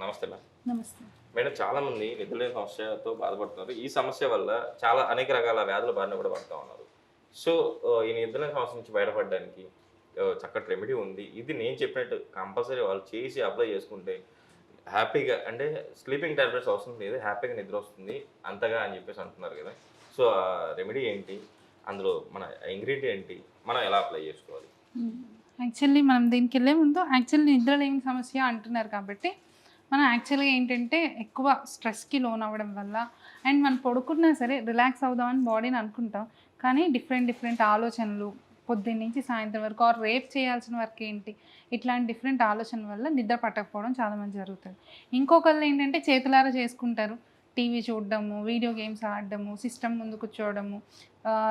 నమస్తే మేడం. నమస్తే. మేడం చాలామంది నిద్రలేని సమస్యతో బాధపడుతున్నారు. ఈ సమస్య వల్ల చాలా అనేక రకాల వ్యాధుల బారిన కూడా పడుతూ ఉన్నారు. సో, ఈ నిద్రలేని సమస్య నుంచి బయటపడడానికి చక్కటి రెమెడీ ఉంది. ఇది నేను చెప్పినట్టు కంపల్సరీ వాళ్ళు చేసి అప్లై చేసుకుంటే హ్యాపీగా అంటే స్లీపింగ్ టాబ్లెట్స్ అవసరం లేదు. హ్యాపీగా నిద్ర వస్తుంది అంతగా అని చెప్పేసి అంటున్నారు కదా! సో, ఆ రెమెడీ ఏంటి? అందులో మన ఇంగ్రీడియంట్ ఏంటి? మనం ఎలా అప్లై చేసుకోవాలి? యాక్చువల్లీ మనం దీనికెళ్ళే ముందు నిద్ర లేని సమస్య అంటున్నారు కాబట్టి, మనం యాక్చువల్‌గా ఏంటంటే ఎక్కువ స్ట్రెస్‌కి లోనవ్వడం వల్ల అండ్ మనం పడుకున్నా సరే రిలాక్స్ అవుదామని బాడీని అనుకుంటాం. కానీ డిఫరెంట్ ఆలోచనలు పొద్దున్నుంచి సాయంత్రం వరకు ఆర్ రేపు చేయాల్సిన వర్క్ ఏంటి? ఇట్లాంటి డిఫరెంట్ ఆలోచనల వల్ల నిద్ర పట్టకపోవడం చాలామంది జరుగుతది. ఇంకొకళ్ళు ఏంటంటే చేతులారా చేసుకుంటారు. టీవీ చూడడము, వీడియో గేమ్స్ ఆడడము, సిస్టమ్ ముందు కూర్చోవడము,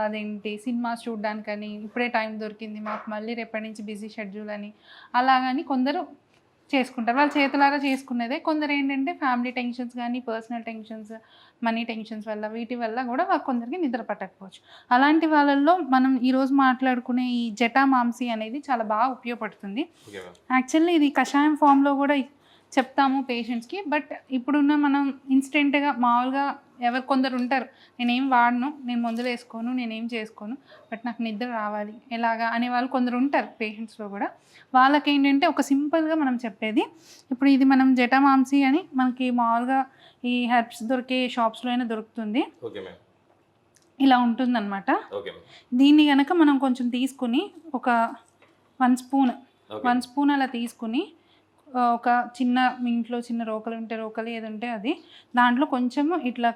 అదేంటి సినిమాస్ చూడడానికని ఇప్పుడే టైం దొరికింది మాకు మళ్ళీ రేపటి నుంచి బిజీ షెడ్యూల్ అని అలాగని కొందరు చేసుకుంటారు. వాళ్ళు చేతులారా చేసుకునేదే. కొందరు ఏంటంటే ఫ్యామిలీ టెన్షన్స్ కానీ, పర్సనల్ టెన్షన్స్, మనీ టెన్షన్స్ వల్ల వీటి వల్ల కూడా కొందరికి నిద్ర పట్టకపోవచ్చు. అలాంటి వాళ్ళల్లో మనం ఈరోజు మాట్లాడుకునే ఈ జటామాంసి అనేది చాలా బాగా ఉపయోగపడుతుంది. యాక్చువల్లీ ఇది కషాయం ఫామ్లో కూడా చెప్తాము పేషెంట్స్కి. బట్ ఇప్పుడున్న మనం ఇన్స్టెంట్గా మామూలుగా కొందరు ఉంటారు, నేనేం వాడను, నేను మందులు వేసుకోను, నేనేం చేసుకోను, బట్ నాకు నిద్ర రావాలి ఎలాగా అనే వాళ్ళు కొందరు ఉంటారు పేషెంట్స్లో కూడా. వాళ్ళకి ఏంటంటే ఒక సింపుల్గా మనం చెప్పేది, ఇప్పుడు ఇది మనం జటామాంసి అని మనకి మామూలుగా ఈ హెర్బ్స్ దొరికే షాప్స్లో అయినా దొరుకుతుంది. ఇలా ఉంటుందన్నమాట. దీన్ని కనుక మనం కొంచెం తీసుకుని ఒక 1 స్పూన్ అలా తీసుకుని ఒక చిన్న మీ ఇంట్లో చిన్న రోకలు ఉంటే రోకలు ఏది ఉంటే అది, దాంట్లో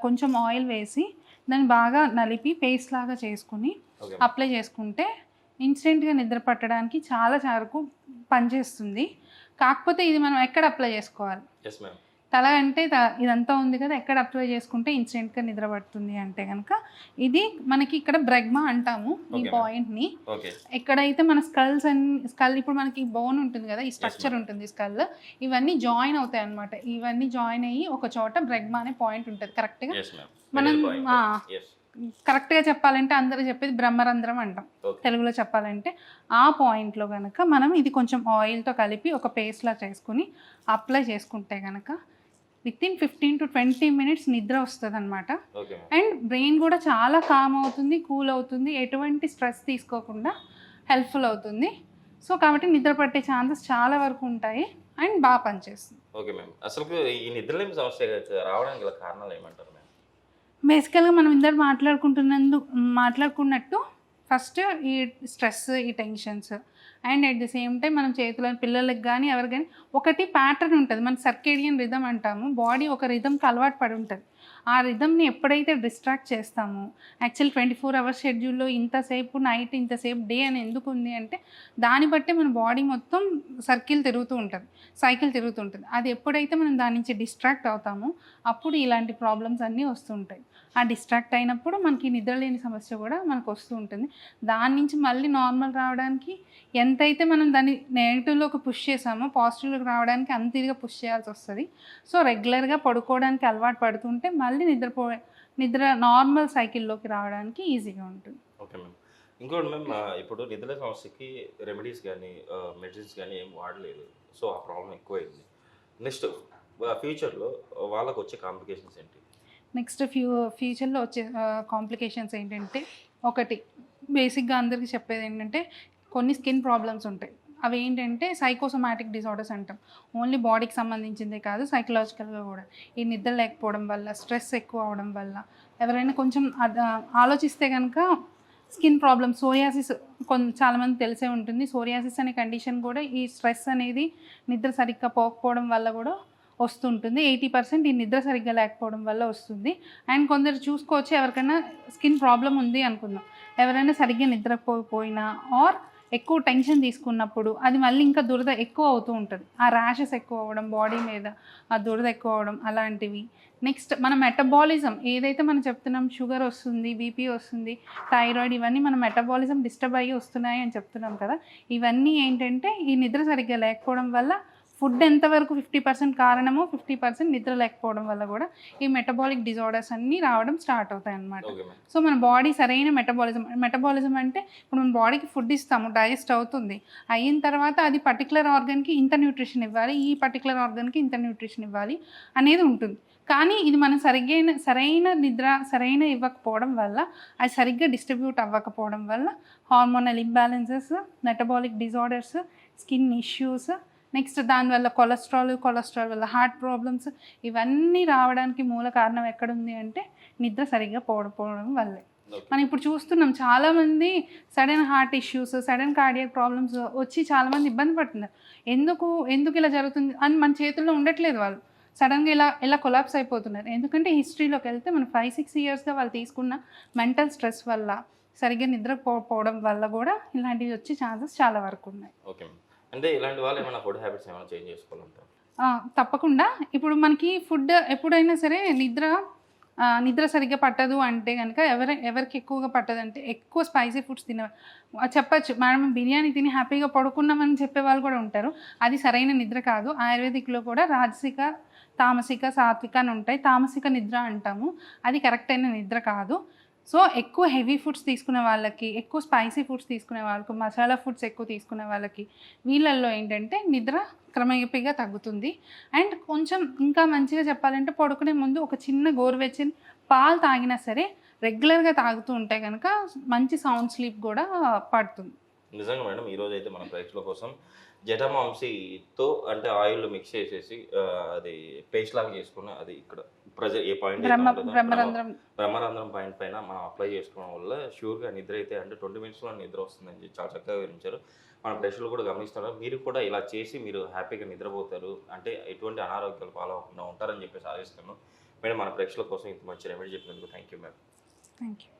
కొంచెం ఆయిల్ వేసి దాన్ని బాగా నలిపి పేస్ట్ లాగా చేసుకుని అప్లై చేసుకుంటే ఇన్స్టెంట్గా నిద్ర పట్టడానికి చాలా వరకు పనిచేస్తుంది. కాకపోతే ఇది మనం ఎక్కడ అప్లై చేసుకోవాలి? తల అంటే ఇదంతా ఉంది కదా, ఎక్కడ అప్లై చేసుకుంటే ఇన్స్టెంట్గా నిద్ర పడుతుంది అంటే కనుక ఇది మనకి ఇక్కడ బ్రెగ్మా అంటాము. ఈ పాయింట్ని ఎక్కడైతే మన స్కల్ ఇప్పుడు మనకి బోన్ ఉంటుంది కదా, ఈ స్ట్రక్చర్ ఉంటుంది స్కల్, ఇవన్నీ జాయిన్ అవుతాయి అన్నమాట. ఇవన్నీ జాయిన్ అయ్యి ఒక చోట బ్రెగ్మా అనే పాయింట్ ఉంటుంది. కరెక్ట్గా మనం కరెక్ట్గా చెప్పాలంటే అందరూ చెప్పేది బ్రహ్మరంధ్రం అంటాం తెలుగులో చెప్పాలంటే. ఆ పాయింట్లో కనుక మనం ఇది కొంచెం ఆయిల్తో కలిపి ఒక పేస్ట్లా చేసుకుని అప్లై చేసుకుంటే కనుక వితిన్ 15 to 20 minutes నిద్ర వస్తుంది అనమాట. అండ్ బ్రెయిన్ కూడా చాలా కామ్ అవుతుంది, కూల్ అవుతుంది, ఎటువంటి స్ట్రెస్ తీసుకోకుండా హెల్ప్ఫుల్ అవుతుంది. సో కాబట్టి నిద్ర పట్టే ఛాన్సెస్ చాలా వరకు ఉంటాయి అండ్ బాగా పనిచేస్తుంది. Okay ma'am. అసలు ఈ నిద్రలేమి సమస్య రావడానికి గల కారణాలు ఏమంటారు మ్యామ్? బేసికల్గా మనం ఇందరు మాట్లాడుకున్నట్టు ఫస్ట్ ఈ స్ట్రెస్, ఈ tensions and at the same time మనం చేతుల పిల్లలకి కానీ ఎవరికి కానీ ఒకటి ప్యాటర్న్ ఉంటుంది. మన సర్కేడియన్ రిథమ్ అంటాము. బాడీ ఒక రిథమ్కి అలవాటు పడి ఉంటుంది. ఆ రిథమ్ని ఎప్పుడైతే డిస్ట్రాక్ట్ చేస్తామో, యాక్చువల్ 24 hours షెడ్యూల్లో ఇంతసేపు నైట్ ఇంతసేపు డే అని ఎందుకు ఉంది అంటే దాన్ని బట్టే మన బాడీ మొత్తం సైకిల్ తిరుగుతూ ఉంటుంది. అది ఎప్పుడైతే మనం దాని నుంచి డిస్ట్రాక్ట్ అవుతామో అప్పుడు ఇలాంటి ప్రాబ్లమ్స్ అన్నీ వస్తుంటాయి. ఆ డిస్ట్రాక్ట్ అయినప్పుడు మనకి నిద్రలేని సమస్య కూడా మనకు వస్తూ ఉంటుంది. దాని నుంచి మళ్ళీ నార్మల్ రావడానికి ఎంతైతే మనం దాన్ని నెగిటివ్లోకి పుష్ చేసామో పాజిటివ్లోకి రావడానికి అంత ఇదిగా పుష్ చేయాల్సి వస్తుంది. సో రెగ్యులర్గా పడుకోవడానికి అలవాటు పడుతుంటే మళ్ళీ నిద్ర నార్మల్ సైకిల్లోకి రావడానికి ఈజీగా ఉంటుంది. Okay ma'am. ఇంకోటి మ్యామ్, ఇప్పుడు నిద్రలేని సమస్యకి రెమెడీస్ కానీ మెడిసిన్స్ కానీ ఏం వాడలేదు. సో ఆ ప్రాబ్లం ఎక్కువైంది. నెక్స్ట్ ఫ్యూచర్లో వాళ్ళకు వచ్చే కాంప్లికేషన్స్ ఏంటి? నెక్స్ట్ ఫ్యూచర్లో వచ్చే కాంప్లికేషన్స్ ఏంటంటే, ఒకటి బేసిక్గా అందరికీ చెప్పేది ఏంటంటే కొన్ని స్కిన్ ప్రాబ్లమ్స్ ఉంటాయి. అవి ఏంటంటే సైకోసోమాటిక్ డిజార్డర్స్ అంటాం. ఓన్లీ బాడీకి సంబంధించిందే కాదు, సైకలాజికల్గా కూడా ఈ నిద్ర లేకపోవడం వల్ల, స్ట్రెస్ ఎక్కువ అవడం వల్ల, ఎవరైనా కొంచెం ఆలోచిస్తే కనుక స్కిన్ ప్రాబ్లమ్ సోరియాసిస్ చాలామంది తెలిసే ఉంటుంది. సోరియాసిస్ అనే కండిషన్ కూడా ఈ స్ట్రెస్ అనేది నిద్ర సరిగ్గా పోకపోవడం వల్ల కూడా వస్తుంటుంది. 80% ఈ నిద్ర సరిగ్గా లేకపోవడం వల్ల వస్తుంది. అండ్ కొందరు చూసుకోవచ్చు, ఎవరికైనా స్కిన్ ప్రాబ్లం ఉంది అనుకుందాం, ఎవరైనా సరిగ్గా నిద్రపోయినా ఆర్ ఎక్కువ టెన్షన్ తీసుకున్నప్పుడు అది మళ్ళీ ఇంకా దురద ఎక్కువ అవుతూ ఉంటుంది. ఆ ర్యాషెస్ ఎక్కువ అవ్వడం, బాడీ మీద ఆ దురద ఎక్కువ అవ్వడం అలాంటివి. నెక్స్ట్ మన మెటబాలిజం ఏదైతే మనం చెప్తున్నాం, షుగర్ వస్తుంది, బీపీ వస్తుంది, థైరాయిడ్, ఇవన్నీ మన మెటబాలిజం డిస్టర్బ్ అయ్యి వస్తున్నాయి అని చెప్తున్నాం కదా. ఇవన్నీ ఏంటంటే ఈ నిద్ర సరిగ్గా లేకపోవడం వల్ల ఫుడ్ ఎంతవరకు 50% కారణమో 50% నిద్ర లేకపోవడం వల్ల కూడా ఈ మెటబాలిక్ డిజార్డర్స్ అన్నీ రావడం స్టార్ట్ అవుతాయి అన్నమాట. Okay ma'am. సో మన బాడీ సరైన మెటబాలిజం అంటే ఇప్పుడు మన బాడీకి ఫుడ్ ఇస్తాము, డైజెస్ట్ అవుతుంది, అయిన తర్వాత అది పర్టికులర్ ఆర్గన్కి ఇంత న్యూట్రిషన్ ఇవ్వాలి, ఈ పర్టికులర్ ఆర్గన్కి ఇంత న్యూట్రిషన్ ఇవ్వాలి అనేది ఉంటుంది. కానీ ఇది మనం సరైన నిద్ర ఇవ్వకపోవడం వల్ల, అది సరిగ్గా డిస్ట్రిబ్యూట్ అవ్వకపోవడం వల్ల hormonal imbalances, metabolic disorders, skin issues, next దానివల్ల కొలెస్ట్రాల్ వల్ల హార్ట్ ప్రాబ్లమ్స్, ఇవన్నీ రావడానికి మూల కారణం ఎక్కడుంది అంటే నిద్ర సరిగ్గా పోవడం వల్లే. మనం ఇప్పుడు చూస్తున్నాం చాలామంది sudden heart issues, sudden cardiac problems వచ్చి చాలామంది ఇబ్బంది పడుతున్నారు. ఎందుకు ఇలా జరుగుతుంది అని మన చేతుల్లో ఉండట్లేదు. వాళ్ళు సడన్గా ఇలా కొలాప్స్ అయిపోతున్నారు. ఎందుకంటే హిస్టరీలోకి వెళ్తే మనం 5-6 ఇయర్స్గా వాళ్ళు తీసుకున్న మెంటల్ స్ట్రెస్ వల్ల, సరిగ్గా నిద్రపోవడం వల్ల కూడా ఇలాంటివి వచ్చే ఛాన్సెస్ చాలా వరకు ఉన్నాయి. ఓకే. అంటే ఇలాంటి వాళ్ళు ఏమైనా ఫుడ్ హ్యాబిట్స్ ఏమైనా చేంజ్ చేసుకోవాలంటారు? తప్పకుండా. ఇప్పుడు మనకి ఫుడ్ ఎప్పుడైనా సరే నిద్ర సరిగ్గా పట్టదు అంటే కనుక ఎవరికి ఎక్కువగా పట్టదంటే ఎక్కువ స్పైసీ ఫుడ్స్ చెప్పచ్చు. మేడం బిర్యానీ తిని హ్యాపీగా పడుకున్నామని చెప్పే వాళ్ళు కూడా ఉంటారు. అది సరైన నిద్ర కాదు. ఆయుర్వేదిక్లో కూడా రాజసిక, తామసిక, సాత్విక అని ఉంటాయి. తామసిక నిద్ర అంటాము, అది కరెక్ట్ అయిన నిద్ర కాదు. సో ఎక్కువ హెవీ ఫుడ్స్ తీసుకునే వాళ్ళకి, ఎక్కువ స్పైసీ ఫుడ్స్ తీసుకునే వాళ్ళకి, మసాలా ఫుడ్స్ ఎక్కువ తీసుకునే వాళ్ళకి, వీళ్ళల్లో ఏంటంటే నిద్ర క్రమేపీగా తగ్గుతుంది. అండ్ కొంచెం ఇంకా మంచిగా చెప్పాలంటే పడుకునే ముందు ఒక చిన్న గోరువెచ్చని పాలు తాగినా సరే రెగ్యులర్గా తాగుతూ ఉంటే కనుక మంచి సౌండ్ స్లీప్ కూడా పడుతుంది. నిజంగా మేడం, ఈరోజు అయితే మన ప్రేక్షకుల కోసం జటమాంసితో అంటే ఆయిల్ మిక్స్ చేసేసి అది పేస్ట్ లాగా చేసుకుని అది ఇక్కడ ఏ పాయింట్ బ్రహ్మరంధ్రం పాయింట్ పైన మనం అప్లై చేసుకోవడం వల్ల షూర్గా నిద్ర అయితే అంటే 20 మినిట్స్లో నిద్ర వస్తుందని చెప్పి చాలా చక్కగా వివరించారు. మన ప్రేక్షకులు కూడా గమనిస్తున్నారు. మీరు కూడా ఇలా చేసి మీరు హ్యాపీగా నిద్రపోతారు, అంటే ఎటువంటి అనారోగ్యాలు పాలవకుండా ఉంటారని చెప్పేసి ఆశిస్తున్నాను. మేడం మన ప్రేక్షకుల కోసం ఇంత మంచి రెమెడీ చెప్పినందుకు thank you madam. Thank you.